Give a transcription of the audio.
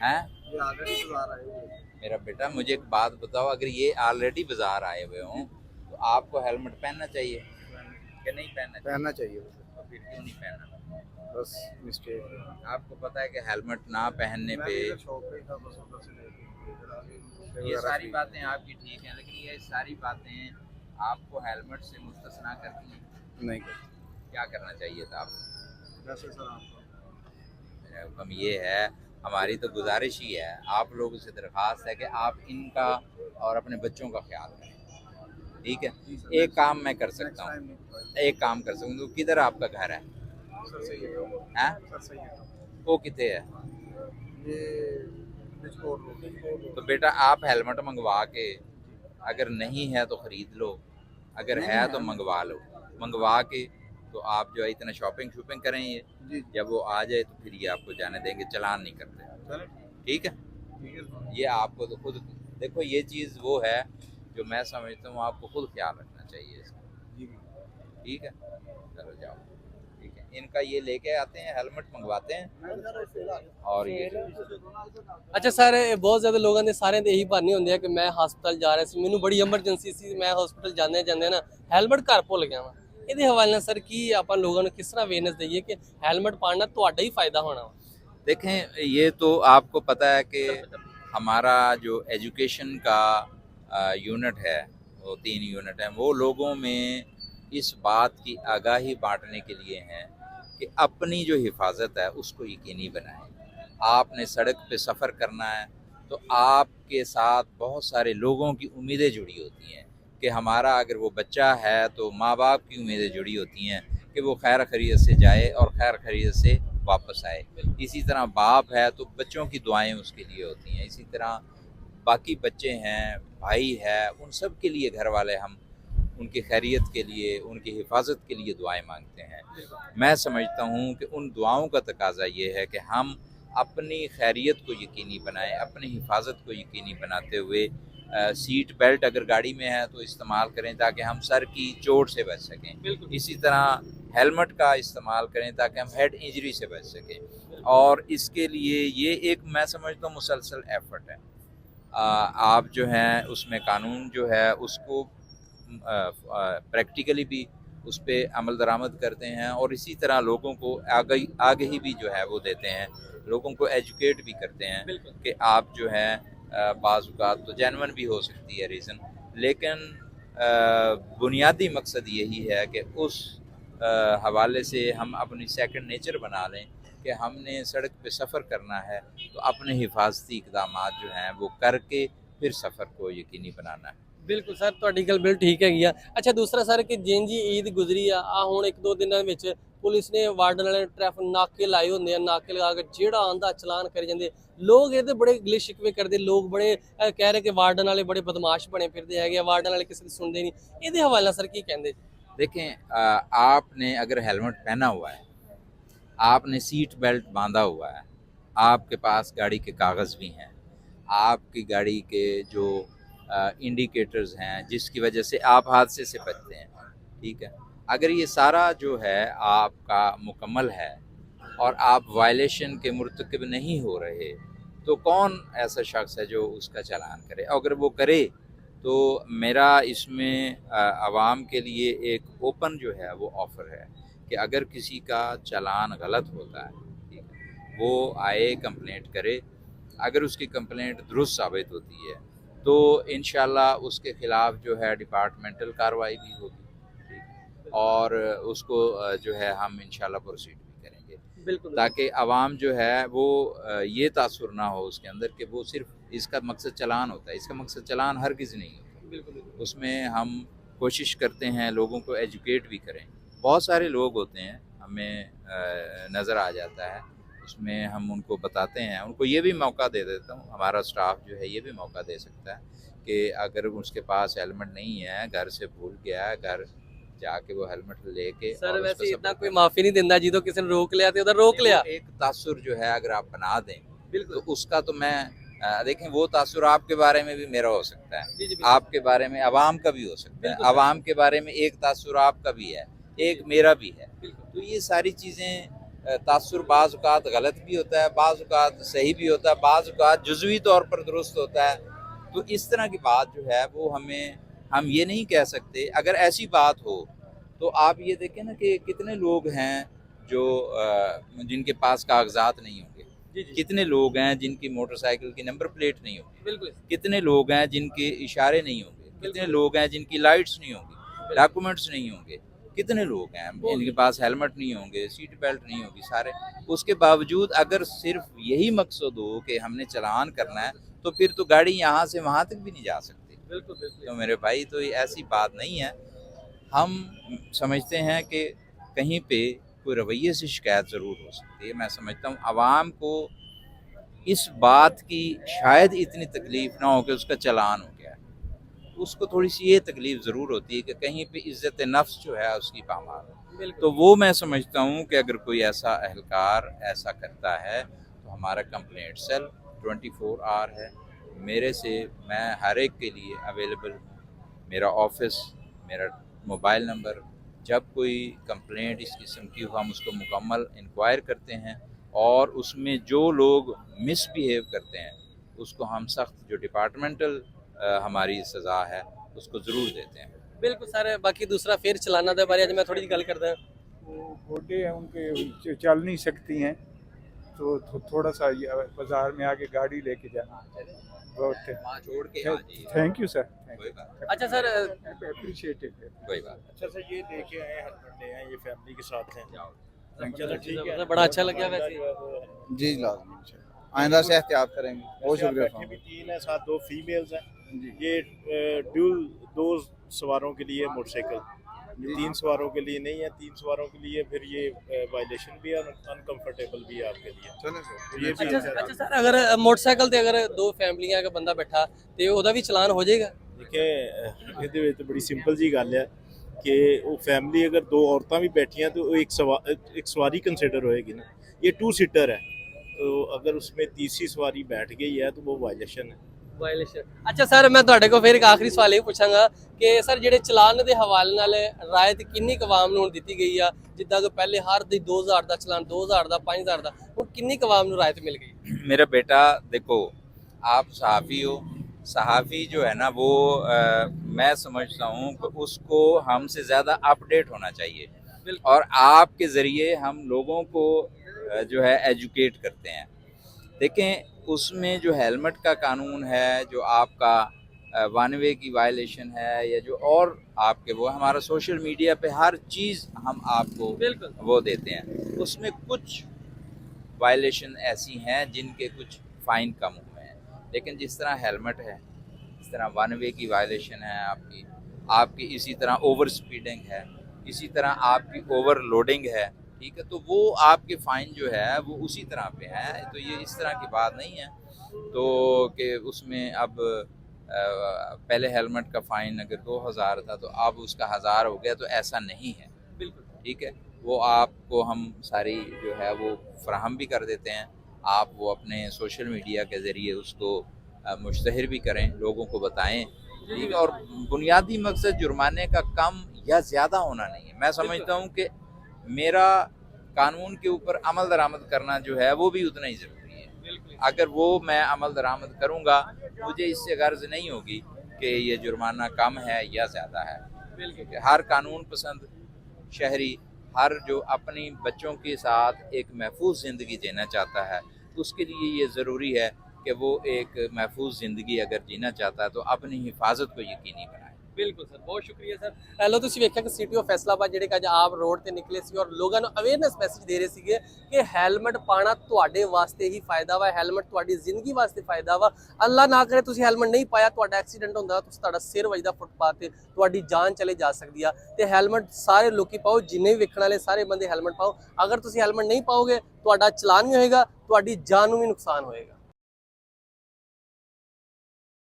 हैं? मेरा बेटा मुझे एक बात बताओ, अगर ये ऑलरेडी बाजार आए हुए हों तो आपको हेलमेट पहनना चाहिए कि नहीं पहनना चाहिए? पहनना चाहिए, तो फिर क्यों नहीं पहनना? बस मिस्टेक। आपको पता है कि हेलमेट ना पहनने पे ये सारी बातें आपकी ठीक हैं, लेकिन ये सारी बातें आपको हेलमेट से मुस्तस्ना करती हैं। नहीं करते। क्या करना चाहिए था आपको? वैसे सर आपको मेरा हुक्म ये है, हमारी तो गुजारिश ही है, आप लोगों से दरख्वास्त है कि आप इनका और अपने बच्चों का ख्याल करें, ठीक है? एक काम मैं कर सकता हूँ, एक काम कर सकता हूँ, तो किधर आपका घर है? सर सही है, हैं? सर सही है, वो कितने है? ये बिजकोट रोड। तो बेटा आप हेलमेट मंगवा के, अगर नहीं है तो ख़रीद लो, अगर है तो मंगवा लो, मंगवा के तो आप जो है इतना शॉपिंग शॉपिंग करें, ये जी जब वो आ जाए तो फिर ये आपको जाने देंगे, चलान नहीं करते, चले ठीक है? ठीक है सर। ये आपको तो खुद देखो, ये चीज़ वो है जो मैं समझता हूँ आपको खुद ख्याल रखना चाहिए इसका, जी ठीक है? चलो जाओ, ठीक है, इनका ये लेके आते हैं, हेलमेट मंगवाते हैं और ये ਅੱਛਾ ਸਰ, ਇਹ ਬਹੁਤ ਜ਼ਿਆਦਾ ਲੋਕਾਂ ਦੇ ਸਾਰਿਆਂ ਦੇ ਇਹੀ ਬਹਾਨੇ ਹੁੰਦੇ ਆ ਕਿ ਮੈਂ ਹਸਪਤਾਲ ਜਾ ਰਿਹਾ ਸੀ, ਮੈਨੂੰ ਬੜੀ ਐਮਰਜੈਂਸੀ ਸੀ, ਮੈਂ ਹਸਪਤਾਲ ਜਾਂਦੇ ਜਾਂਦੇ ਨਾ ਹੈਲਮਟ ਘਰ ਭੁੱਲ ਗਿਆ ਵਾਂ। ਇਹਦੇ ਹਵਾਲੇ ਨਾਲ ਸਰ ਕੀ ਆਪਾਂ ਲੋਕਾਂ ਨੂੰ ਕਿਸ ਤਰ੍ਹਾਂ ਅਵੇਅਰਨੈਸ ਦਈਏ ਕਿ ਹੈਲਮਟ ਪਾਉਣ ਨਾਲ ਤੁਹਾਡਾ ਹੀ ਫਾਇਦਾ ਹੋਣਾ ਵਾ। देखें, ये तो आपको पता है कि हमारा जो एजुकेशन का यूनिट है, वो 3 यूनिट हैं, वो लोगों में इस बात की आगाही बांटने के लिए हैं कि अपनी जो हिफाजत है उसको यकीनी बनाएं। आपने सड़क पे सफ़र करना है तो आपके साथ बहुत सारे लोगों की उम्मीदें जुड़ी होती हैं कि हमारा अगर वो बच्चा है तो माँ बाप की उम्मीदें जुड़ी होती हैं कि वो खैर खैरियत से जाए और खैर खैरियत से वापस आए। इसी तरह बाप है तो बच्चों की दुआएं उसके लिए होती हैं, इसी तरह बाकी बच्चे हैं, भाई है, उन सब के लिए घर वाले हम उनकी खैरियत के लिए, उनकी हिफाजत के लिए दुआएं मांगते हैं। मैं समझता हूँ कि उन दुआओं का तकाजा ये है कि हम अपनी खैरियत को यकीनी बनाएं, अपनी हिफाजत को यकीनी बनाते हुए सीट बेल्ट अगर गाड़ी में है तो इस्तेमाल करें ताकि हम सर की चोट से बच सकें। इसी तरह हेलमेट का इस्तेमाल करें ताकि हम हेड इंजरी से बच सकें, और इसके लिए ये एक मैं समझता हूँ मुसलसल एफर्ट है। आप जो हैं उसमें कानून जो है उसको प्रैक्टिकली भी उस पर अमल दरामद करते हैं, और इसी तरह लोगों को आगे भी जो है वो देते हैं, लोगों को एजुकेट भी करते हैं कि आप जो है बाज़ औक़ात तो जेन्युइन भी हो सकती है रीज़न, लेकिन बुनियादी मकसद यही है कि उस हवाले से हम अपनी सेकंड नेचर बना लें कि हमने सड़क पे सफ़र करना है तो अपने हिफाजती इक़दामात जो हैं वो करके फिर सफ़र को यकीनी बनाना है। ਬਿਲਕੁਲ ਸਰ, ਤੁਹਾਡੀ ਗੱਲ ਬਿਲਕੁਲ ਠੀਕ ਹੈਗੀ ਆ। ਅੱਛਾ ਦੂਸਰਾ ਸਰ ਕਿ ਜਿੰਜ ਹੀ ਈਦ ਗੁਜ਼ਰੀ ਆ ਹੁਣ 1-2 ਦਿਨਾਂ ਵਿੱਚ ਪੁਲਿਸ ਨੇ ਵਾਰਡਨ ਵਾਲੇ ਟ੍ਰੈਫਿਕ ਨਾਕੇ ਲਾਏ ਹੁੰਦੇ ਆ, ਨਾਕੇ ਲਗਾ ਕੇ ਜਿਹੜਾ ਆਂਦਾ ਚਲਾਨ ਕਰੀ ਜਾਂਦੇ ਲੋਕ। ਇਹਦੇ ਬੜੇ ਗਿਲੇ ਸ਼ਿਕਵੇ ਕਰਦੇ ਲੋਕ, ਬੜੇ ਕਹਿ ਰਹੇ ਕਿ ਵਾਰਡਨ ਵਾਲੇ ਬੜੇ ਬਦਮਾਸ਼ ਬਣੇ ਫਿਰਦੇ ਹੈਗੇ ਆ, ਵਾਰਡਨ ਵਾਲੇ ਕਿਸੇ ਦੀ ਸੁਣਦੇ नहीं। ਇਹਦੇ हवाले ਨਾਲ सर की कहते? देखें, आपने अगर हेलमेट पहना हुआ है, आपने सीट बेल्ट बांधा हुआ है, आपके पास गाड़ी के कागज़ भी हैं, आपकी गाड़ी के जो इंडिकेटर्स हैं जिसकी वजह से आप हादसे से बचते हैं, ठीक है, अगर ये सारा जो है आपका मुकम्मल है और आप वायलेशन के मुर्तकिब नहीं हो रहे तो कौन ऐसा शख्स है जो उसका चालान करे? अगर वो करे तो मेरा इसमें आवाम के लिए एक ओपन जो है वो ऑफ़र है कि अगर किसी का चालान गलत होता है, ठीक है, वो आए कंप्लेंट करे, अगर उसकी कंप्लेंट दुरुस्त साबित होती है तो इंशाल्लाह उसके ख़िलाफ़ जो है डिपार्टमेंटल कार्रवाई भी होगी, ठीक है, और उसको जो है हम इंशाल्लाह प्रोसीड भी करेंगे, बिल्कुल, ताकि आवाम जो है वो ये तासुर ना हो उसके अंदर कि वो सिर्फ इसका मकसद चालान होता है। इसका मकसद चालान हरगिज़ नहीं होता, बिल्कुल। उसमें हम कोशिश करते हैं लोगों को एजुकेट भी करें। बहुत सारे लोग होते हैं हमें नज़र आ जाता है, उसमें हम उनको बताते हैं, उनको ये भी मौका दे देता हूँ, हमारा स्टाफ जो है ये भी मौका दे सकता है कि अगर उसके पास हेलमेट नहीं है, घर से भूल गया है, घर जाके वो हेलमेट लेके सर और वैसे उसका इतना सफ़र कोई करें। माफ़ी नहीं देता, जी तो किसी ने रोक लिया तो उधर रोक देखो, लिया। एक तासुर जो है अगर आप बना दें बिल्कुल। तो उसका तो मैं देखें, वो तासुर आपके बारे में भी मेरा हो सकता है, जी, जी, बिल्कुल। आपके बारे में अवाम का भी हो सकता है, बिल्कुल सर। अवाम के बारे में एक तासुर आपका भी है, एक मेरा भी है। बिल्कुल। तो ये सारी चीज़ें तासुर बाज़ औक़ात गलत भी होता है, बाज़ औक़ात सही भी होता है, बाज़ औक़ात जुज़वी तौर पर दुरुस्त होता है। तो इस तरह की बात जो है वो हम ये नहीं कह सकते। अगर ऐसी बात हो तो आप ये देखें ना कि कितने लोग हैं जो जिनके पास कागज़ात नहीं होंगे, जी जी कितने लोग हैं जिनकी मोटरसाइकिल की नंबर प्लेट नहीं होगी, बिल्कुल कितने लोग हैं जिनके इशारे नहीं होंगे, कितने बिल्कुल। लोग हैं जिनकी लाइट्स नहीं होंगी, डॉक्यूमेंट्स नहीं होंगे, कितने लोग हैं जिनके पास हेलमेट नहीं होंगे, सीट बेल्ट नहीं होगी सारे। उसके बावजूद अगर सिर्फ यही मकसद हो कि हमने चालान करना है तो फिर तो गाड़ी यहाँ से वहाँ तक भी नहीं जा सकती। बिल्कुल बिल्कुल तो मेरे भाई तो ये ऐसी बात नहीं है। हम समझते हैं कि कहीं पे कोई रवैये से शिकायत ज़रूर हो सकती है। मैं समझता हूँ आवाम को इस बात की शायद इतनी तकलीफ़ ना हो कि उसका चालान हो गया है, उसको थोड़ी सी ये तकलीफ़ ज़रूर होती है कि कहीं पे इज़्ज़त नफ्स जो है उसकी पामार हो। बिल्कुल तो वो मैं समझता हूँ कि अगर कोई ऐसा अहलकार ऐसा करता है तो हमारा कंप्लेंट सेल 24 आवर है। मेरे से मैं हर एक के लिए अवेलेबल हूँ। मेरा ऑफिस, मेरा मोबाइल नंबर, जब कोई कंप्लेंट इस किस्म की हो हम उसको मुकम्मल इंक्वायर करते हैं और उसमें जो लोग मिसबिहेव करते हैं उसको हम सख्त जो डिपार्टमेंटल हमारी सज़ा है उसको ज़रूर देते हैं। बिल्कुल सर बाकी दूसरा फिर चलाना दे बारे आज मैं थोड़ी जी गल करदा वो गोडे हैं उनके चल नहीं सकती हैं, तो थोड़ा सा बाजार में आके गाड़ी लेके जाना। बहुत वहाँ छोड़ के आ जाइए। थैंक यू सर, कोई बात अच्छा सर अप्रिशिएटेड। कोई बात अच्छा सर, ये लेके आए हेलमेट ले आए, ये फैमिली के साथ हैं। नहीं। चलो ठीक है, बड़ा अच्छा लगा वैसे जी लाजमी आइंदा से एहतियात करेंगे। बहुत शुक्रिया। बैठे भी तीन है, साथ दो फीमेल्स हैं। ये ड्यूल दो सवारों के लिए मोटरसाइकिल, ये तीन सवारों के लिए नहीं है, तीन सवारों के लिए फिर ये वायलेशन भी है, अनकंफर्टेबल भी है आपके लिए। चलें सर। तो ये भी अच्छा सर अगर मोटरसाइकिल ते अगर दो फैमिलियां का बंदा बैठा ते ओदा भी चलान हो जाएगा देखें ਇਹਦੇ ਵਿੱਚ बड़ी सिंपल जी गल है कि वो फैमिली अगर दो औरतां भी बैठी हैं तो वो एक सवारी कंसिडर होएगी ना। ये टू सीटर है, तो अगर उसमें तीसरी सवारी बैठ गई है तो वो वायलेशन है। ਵਾਇਲੇਸ਼ਨ ਅੱਛਾ ਸਰ ਮੈਂ ਤੁਹਾਡੇ ਕੋਲ ਫਿਰ ਇੱਕ ਆਖਰੀ ਸਵਾਲ ਇਹ ਪੁੱਛਾਂਗਾ ਕਿ ਸਰ ਜਿਹੜੇ ਚਲਾਨ ਦੇ ਹਵਾਲੇ ਨਾਲ ਰਾਇਤ ਕਿੰਨੀ ਕਵਾਮ ਨੂੰ ਦਿੱਤੀ ਗਈ ਆ ਜਿੱਦਾਂ ਕਿ ਪਹਿਲੇ ਹਰ ਦੀ 2000 ਦਾ ਚਲਾਨ 2000 ਦਾ 5000 ਦਾ ਹੁਣ ਕਿੰਨੀ ਕਵਾਮ ਨੂੰ ਰਾਇਤ ਮਿਲ ਗਈ मेरा बेटा देखो, आप सहाफ़ी हो, सहाफ़ी जो है ना वो मैं समझता हूँ कि उसको हमसे ज़्यादा अपडेट होना चाहिए और आपके ज़रिए हम लोगों को जो है एजुकेट करते हैं। देखें उसमें जो हेलमेट का कानून है, जो आपका वन वे की वायलेशन है या जो और आपके वो हमारा सोशल मीडिया पे हर चीज़ हम आपको बिल्कुल वो देते हैं। उसमें कुछ वायलेशन ऐसी हैं जिनके कुछ फ़ाइन कम हुए हैं, लेकिन जिस तरह हेलमेट है, इस तरह वन वे की वायलेशन है आपकी इसी तरह ओवर स्पीडिंग है, इसी तरह आपकी ओवरलोडिंग है, ठीक है, तो वो आपके फ़ाइन जो है वो उसी तरह पे है। तो ये इस तरह की बात नहीं है तो कि उसमें अब पहले हेलमेट का फ़ाइन अगर 2000 था तो अब उसका 1000 हो गया, तो ऐसा नहीं है। बिल्कुल ठीक है, वो आपको हम सारी जो है वो फराहम भी कर देते हैं। आप वो अपने सोशल मीडिया के ज़रिए उसको मुश्तहर भी करें, लोगों को बताएं, ठीक है। और बुनियादी मकसद जुर्माने का कम या ज़्यादा होना नहीं है। मैं समझता हूँ कि मेरा कानून के ऊपर अमल दरामद करना जो है वो भी उतना ही ज़रूरी है। अगर वो मैं अमल दरामद करूँगा, मुझे इससे गर्ज नहीं होगी कि ये जुर्माना कम है या ज़्यादा है। हर कानून पसंद शहरी, हर जो अपनी बच्चों के साथ एक महफूज ज़िंदगी जीना चाहता है, उसके लिए ये ज़रूरी है कि वो एक महफूज ज़िंदगी अगर जीना चाहता है तो अपनी हिफाजत को यकीनी बनाए। ਬਿਲਕੁਲ ਸਰ ਬਹੁਤ ਸ਼ੁਕਰੀਆ ਸਰ। ਲੋ ਤੁਸੀਂ ਵੇਖਿਆ ਕਿ ਸਿਟੀ ਆਫ ਫੈਸਲਾਬਾਦ ਜਿਹੜੇ ਕਿ ਅੱਜ ਆਪ ਰੋਡ ਤੇ ਨਿਕਲੇ ਸੀ ਔਰ ਲੋਕਾਂ ਨੂੰ ਅਵੇਅਰਨੈਸ ਮੈਸੇਜ ਦੇ ਰਹੇ ਸੀਗੇ ਕਿ ਹੈਲਮਟ ਪਾਣਾ ਤੁਹਾਡੇ ਵਾਸਤੇ ਹੀ ਫਾਇਦਾ ਵਾ, ਹੈਲਮਟ ਤੁਹਾਡੀ ਜ਼ਿੰਦਗੀ ਵਾਸਤੇ ਫਾਇਦਾ ਵਾ। ਅੱਲਾ ਨਾ ਕਰੇ ਤੁਸੀਂ ਹੈਲਮਟ ਨਹੀਂ ਪਾਇਆ, ਤੁਹਾਡਾ ਐਕਸੀਡੈਂਟ ਹੁੰਦਾ, ਤੁਸੀਂ ਤੁਹਾਡਾ ਸਿਰ ਵੱਜਦਾ ਫੁੱਟਪਾਥ ਤੇ, ਤੁਹਾਡੀ ਜਾਨ ਚਲੇ ਜਾ ਸਕਦੀ ਆ। ਤੇ ਹੈਲਮਟ ਸਾਰੇ ਲੋਕੀ ਪਾਓ, ਜਿੰਨੇ ਵੀ ਵੇਖਣ ਵਾਲੇ ਸਾਰੇ ਬੰਦੇ ਹੈਲਮਟ ਪਾਓ। ਅਗਰ ਤੁਸੀਂ ਹੈਲਮਟ ਨਹੀਂ ਪਾਓਗੇ ਤੁਹਾਡਾ ਚਲਾਨ ਵੀ ਹੋਏਗਾ, ਤੁਹਾਡੀ ਜਾਨ ਨੂੰ ਵੀ ਨੁਕਸਾਨ ਹੋਏਗਾ।